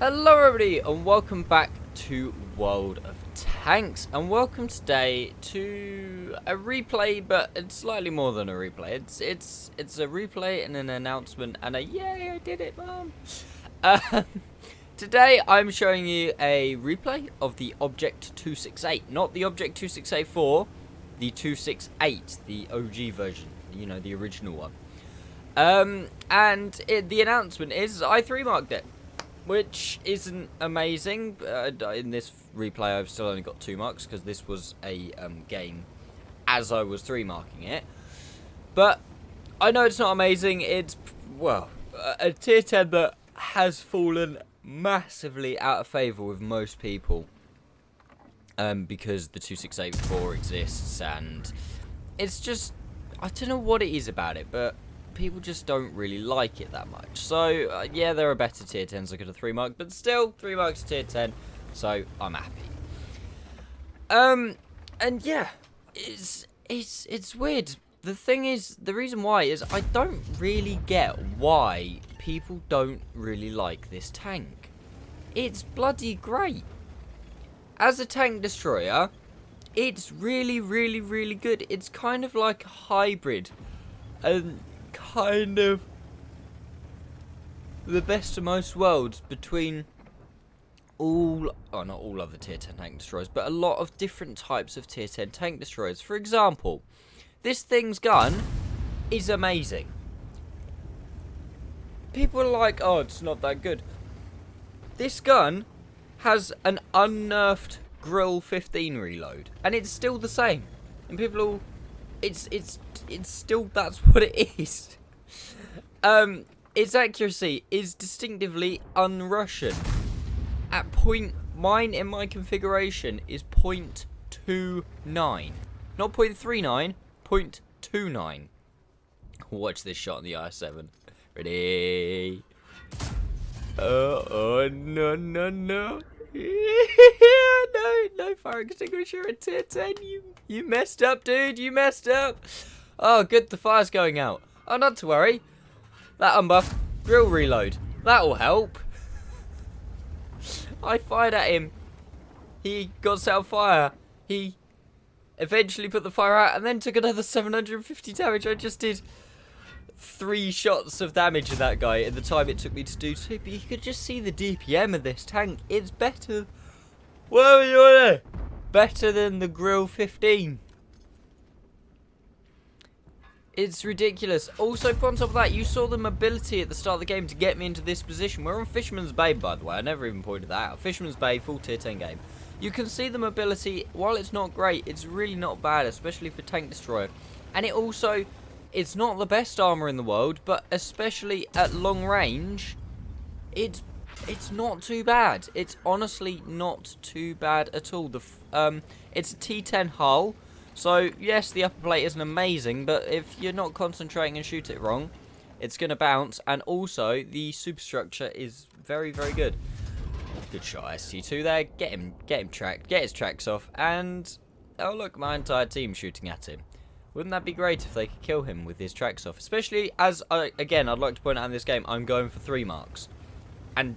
Hello everybody and welcome back to World of Tanks, and welcome today to a replay, but it's slightly more than a replay. It's a replay and an announcement and a yay I did it, mom. Um, Today I'm showing you a replay of the Object 268, not the Object 268-4, the 268, the OG version, you know, the original one. The announcement is I 3-marked it, which isn't amazing. In this replay, I've still only got 2 marks because this was a game as I was 3-marking it. But I know it's not amazing. It's, well, a tier 10 that has fallen massively out of favour with most people. Because the 2684 exists, and it's just, I don't know what it is about it, but people just don't really like it that much. So, yeah, there are better tier 10s I could have 3-marked, but still, 3 marks tier 10, so I'm happy. And yeah, it's weird. The thing is, the reason why is I don't really get why people don't really like this tank. It's bloody great. As a tank destroyer, it's really, really, really good. It's kind of like a hybrid, and kind of the best of most worlds between not all other tier 10 tank destroyers, but a lot of different types of tier 10 tank destroyers. For example, this thing's gun is amazing. People are like, oh, it's not that good. This gun has an unnerfed Grill 15 reload, and it's still the same. And people all, it's still, that's what it is. Its accuracy is distinctively un-Russian. Mine in my configuration is 0.29, not 0.39, 0.29. Watch this shot on the IS-7. Ready? Oh no no no. No fire extinguisher at tier 10. You messed up, dude. You messed up. Oh, good. The fire's going out. Oh, not to worry. That unbuff grill reload. That'll help. I fired at him. He got set on fire. He eventually put the fire out and then took another 750 damage. I just did 3 shots of damage in that guy in the time it took me to do 2, but you could just see the DPM of this tank. It's better. Where are you on it? Better than the Grill 15. It's ridiculous. Also, on top of that, you saw the mobility at the start of the game to get me into this position. We're on Fisherman's Bay, by the way. I never even pointed that out. Fisherman's Bay, full tier 10 game. You can see the mobility. While it's not great, it's really not bad, especially for tank destroyer. And it also, it's not the best armor in the world, but especially at long range, it's not too bad. It's honestly not too bad at all. It's a T10 hull. So, yes, the upper plate isn't amazing, but if you're not concentrating and shoot it wrong, it's going to bounce. And also, the superstructure is very, very good. Good shot, ST2 there. Get him tracked. Get his tracks off. And, oh, look, my entire team shooting at him. Wouldn't that be great if they could kill him with his tracks off? Especially as, again, I'd like to point out in this game, I'm going for 3 marks. And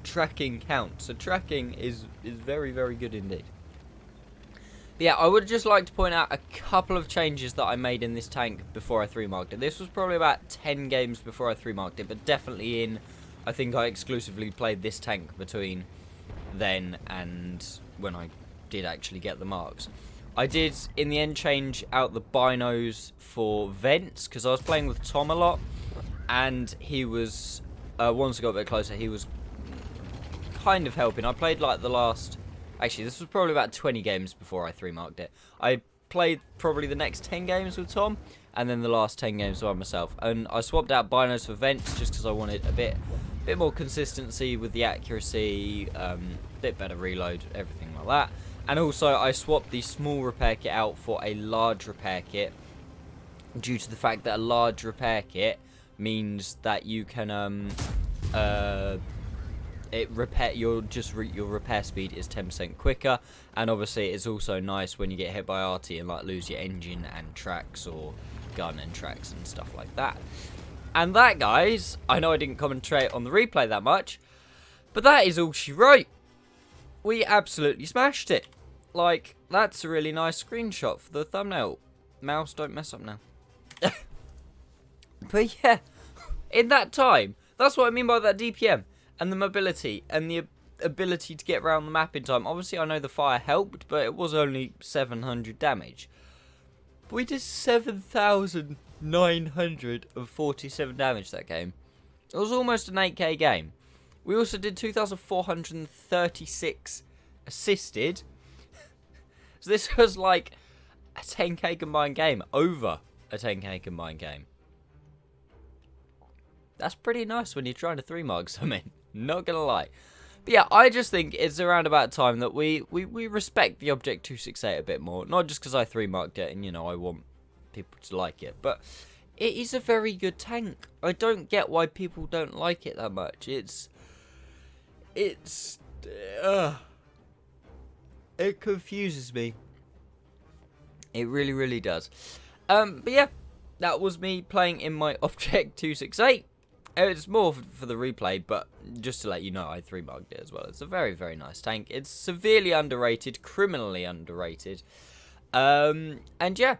tracking counts. So, tracking is very, very good indeed. Yeah, I would just like to point out a couple of changes that I made in this tank before I 3-marked it. This was probably about 10 games before I 3-marked it, but definitely I think I exclusively played this tank between then and when I did actually get the marks. I did, in the end, change out the binos for vents, because I was playing with Tom a lot, and he was, once I got a bit closer, he was kind of helping. I played like the last... Actually, this was probably about 20 games before I 3-marked it. I played probably the next 10 games with Tom, and then the last 10 games by myself. And I swapped out binos for vents just because I wanted a bit more consistency with the accuracy, bit better reload, everything like that. And also, I swapped the small repair kit out for a large repair kit, due to the fact that a large repair kit means that you can your repair speed is 10% quicker, and obviously it's also nice when you get hit by RT and like lose your engine and tracks or gun and tracks and stuff like that. And that, guys, I know I didn't concentrate on the replay that much, But that is all she wrote. We absolutely smashed it. Like, that's a really nice screenshot for the thumbnail. Mouse, don't mess up now. But yeah, in that time, that's what I mean by that DPM. And the mobility, and the ability to get around the map in time. Obviously, I know the fire helped, but it was only 700 damage. But we did 7,947 damage that game. It was almost an 8k game. We also did 2,436 assisted. So this was like a 10k combined game. Over a 10k combined game. That's pretty nice when you're trying to 3-mark something. Not gonna lie. But yeah, I just think it's around about time that we respect the Object 268 a bit more. Not just because I 3-marked it and, you know, I want people to like it. But it is a very good tank. I don't get why people don't like it that much. It confuses me. It really, really does. But yeah, that was me playing in my Object 268. It's more for the replay, but just to let you know, I 3-marked it as well. It's a very, very nice tank. It's severely underrated, criminally underrated. And yeah,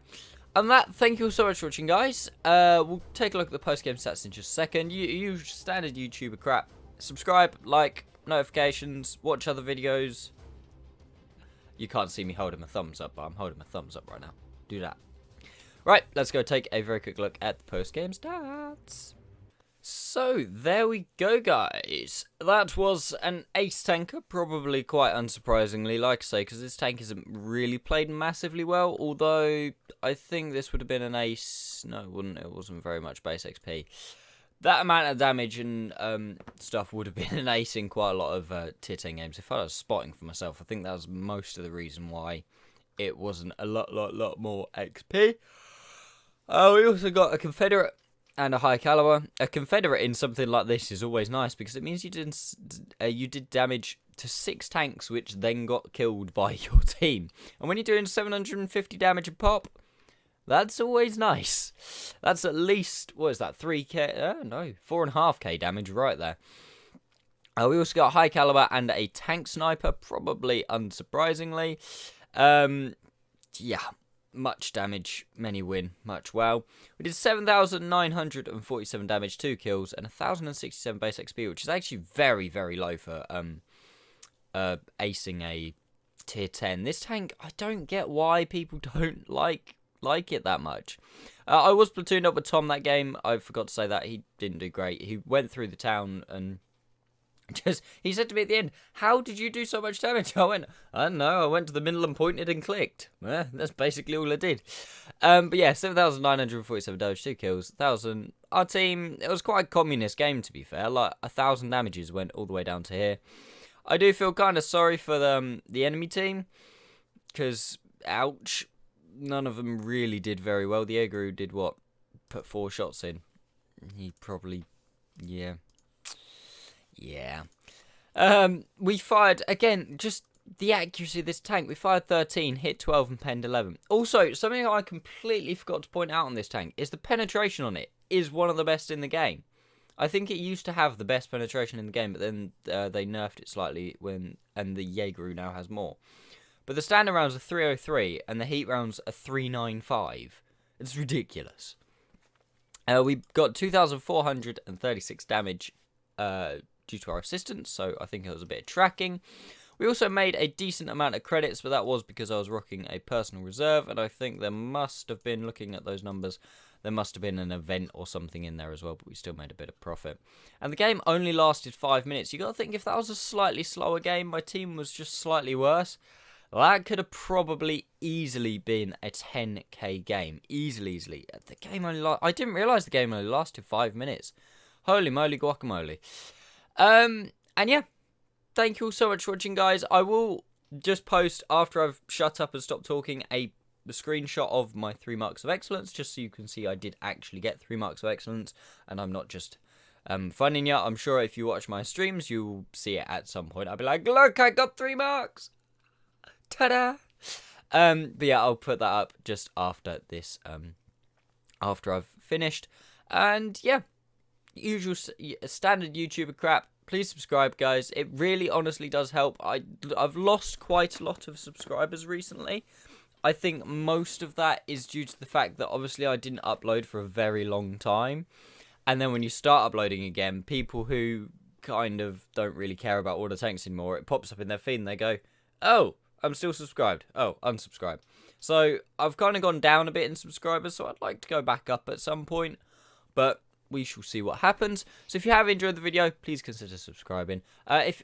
and that, thank you all so much for watching, guys. We'll take a look at the post-game stats in just a second. You standard YouTuber crap. Subscribe, like, notifications, watch other videos. You can't see me holding my thumbs up, but I'm holding my thumbs up right now. Do that. Right, let's go take a very quick look at the post-game stats. So, there we go, guys. That was an ace tanker, probably quite unsurprisingly, like I say, because this tank isn't really played massively well, although I think this would have been an ace. No, it wouldn't. It wasn't very much base XP. That amount of damage and stuff would have been an ace in quite a lot of tier 10 games. If I was spotting for myself, I think that was most of the reason why it wasn't a lot more XP. We also got a Confederate and a high caliber. A Confederate in something like this is always nice because it means you did damage to 6 tanks, which then got killed by your team. And when you're doing 750 damage a pop, that's always nice. That's at least, what is that, 3k? No, 4.5k damage right there. We also got a high caliber and a tank sniper, probably unsurprisingly. Yeah. Much damage, many win, much well. We did 7,947 damage, 2 kills, and 1,067 base XP, which is actually very, very low for acing a tier 10. This tank, I don't get why people don't like it that much. I was platooned up with Tom that game. I forgot to say that. He didn't do great. He went through the town and he said to me at the end, "How did you do so much damage?" I went, "I don't know. I went to the middle and pointed and clicked." That's basically all I did. But yeah, 7,947 damage, 2 kills, 1,000. Our team, it was quite a communist game, to be fair. Like 1,000 damages went all the way down to here. I do feel kind of sorry for the enemy team, because ouch, none of them really did very well. The Egru did what? Put 4 shots in. He probably, yeah. Yeah. We fired, again, just the accuracy of this tank. We fired 13, hit 12, and penned 11. Also, something I completely forgot to point out on this tank is the penetration on it is one of the best in the game. I think it used to have the best penetration in the game, but then they nerfed it slightly and the Jaeger now has more. But the standard rounds are 303, and the heat rounds are 395. It's ridiculous. We got 2,436 damage due to our assistance, so I think it was a bit of tracking. We also made a decent amount of credits, but that was because I was rocking a personal reserve, and I think there must have been, looking at those numbers, there must have been an event or something in there as well, but we still made a bit of profit. And the game only lasted 5 minutes. You got to think, if that was a slightly slower game, my team was just slightly worse, that could have probably easily been a 10k game. Easily. The game only I didn't realise the game only lasted 5 minutes. Holy moly guacamole. And yeah, thank you all so much for watching, guys. I will just post, after I've shut up and stopped talking, a screenshot of my 3 marks of excellence, just so you can see I did actually get 3 marks of excellence, and I'm not just funning you. I'm sure if you watch my streams, you'll see it at some point. I'll be like, look, I got 3 marks. Ta-da! But yeah, I'll put that up just after this, after I've finished. And yeah, usual standard YouTuber crap. please subscribe, guys. It really honestly does help. I've lost quite a lot of subscribers recently. I think most of that is due to the fact that obviously I didn't upload for a very long time. And then when you start uploading again, people who kind of don't really care about World of Tanks anymore, it pops up in their feed and they go, oh, I'm still subscribed. Oh, unsubscribe. So I've kind of gone down a bit in subscribers, so I'd like to go back up at some point. But we shall see what happens. So if you have enjoyed the video, please consider subscribing. If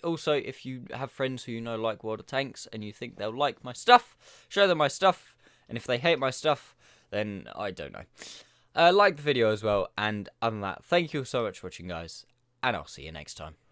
you have friends who you know like World of Tanks and you think they'll like my stuff, show them my stuff. And if they hate my stuff, then I don't know. Like the video as well. And other than that, thank you so much for watching, guys. And I'll see you next time.